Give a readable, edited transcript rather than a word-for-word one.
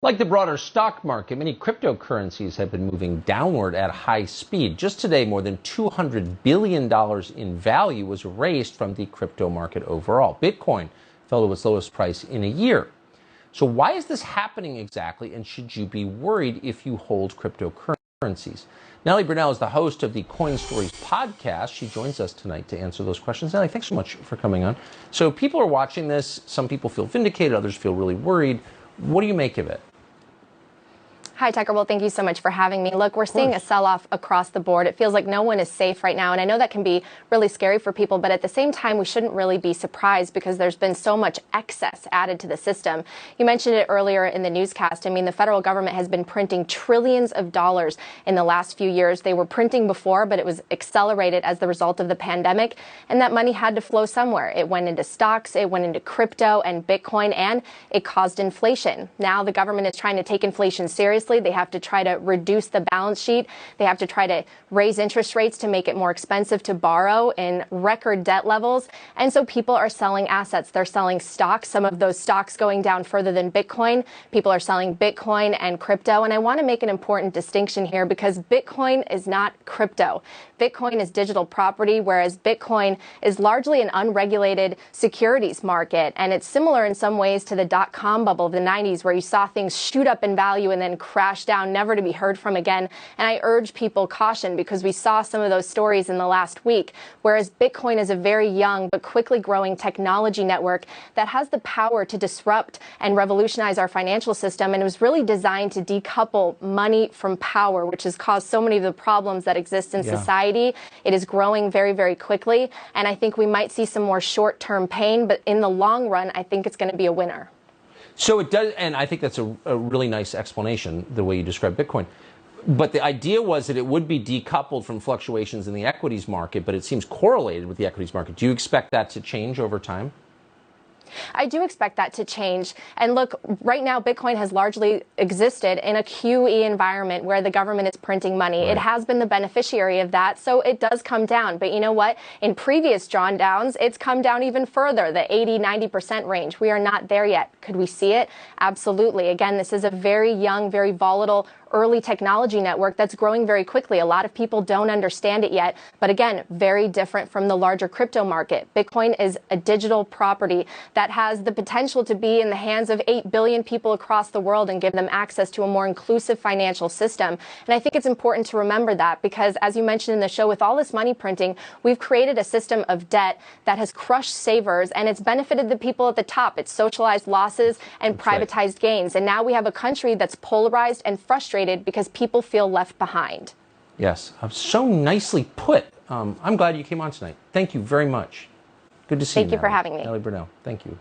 Like the broader stock market, many cryptocurrencies have been moving downward at high speed. Just today, more than $200 billion in value was erased from the crypto market overall. Bitcoin fell to its lowest price in a year. So why is this happening exactly, and should you be worried if you hold cryptocurrencies? Natalie Brunell is the host of the Coin Stories podcast. She joins us tonight to answer those questions. Natalie, thanks so much for coming on. So people are watching this. Some people feel vindicated. Others feel really worried. What do you make of it? Hi, Tucker. Well, thank you so much for having me. Look, we're seeing a sell-off across the board. It feels like no one is safe right now. And I know that can be really scary for people. But at the same time, we shouldn't really be surprised because there's been so much excess added to the system. You mentioned it earlier in the newscast. I mean, the federal government has been printing trillions of dollars in the last few years. They were printing before, but it was accelerated as the result of the pandemic. And that money had to flow somewhere. It went into stocks, it went into crypto and Bitcoin, and it caused inflation. Now the government is trying to take inflation seriously. They have to try to reduce the balance sheet. They have to try to raise interest rates to make it more expensive to borrow in record debt levels. And so people are selling assets. They're selling stocks, some of those stocks going down further than Bitcoin. People are selling Bitcoin and crypto. And I want to make an important distinction here because Bitcoin is not crypto. Bitcoin is digital property, whereas Bitcoin is largely an unregulated securities market. And it's similar in some ways to the dot-com bubble of the 90s, where you saw things shoot up in value and then crash down, never to be heard from again. And I urge people caution because we saw some of those stories in the last week, whereas Bitcoin is a very young but quickly growing technology network that has the power to disrupt and revolutionize our financial system. And it was really designed to decouple money from power, which has caused so many of the problems that exist in society. It is growing very, very quickly. And I think we might see some more short-term pain, but in the long run, I think it's going to be a winner. So it does, and I think that's a really nice explanation, the way you describe Bitcoin. But the idea was that it would be decoupled from fluctuations in the equities market, but it seems correlated with the equities market. Do you expect that to change over time? I do expect that to change. And look, right now, Bitcoin has largely existed in a QE environment where the government is printing money. Right. It has been the beneficiary of that, so it does come down. But you know what? In previous drawdowns, it's come down even further, the 80–90% range. We are not there yet. Could we see it? Absolutely. Again, this is a very young, very volatile, early technology network that's growing very quickly. A lot of people don't understand it yet, but again, very different from the larger crypto market. Bitcoin is a digital property that has the potential to be in the hands of 8 billion people across the world and give them access to a more inclusive financial system. And I think it's important to remember that because, as you mentioned in the show, with all this money printing, we've created a system of debt that has crushed savers, and it's benefited the people at the top. It's socialized losses and privatized gains. And now we have a country that's polarized and frustrated because people feel left behind. Yes, so nicely put. I'm glad you came on tonight. Thank you very much. Good to see you. Thank you for having me. Natalie Brunell, thank you.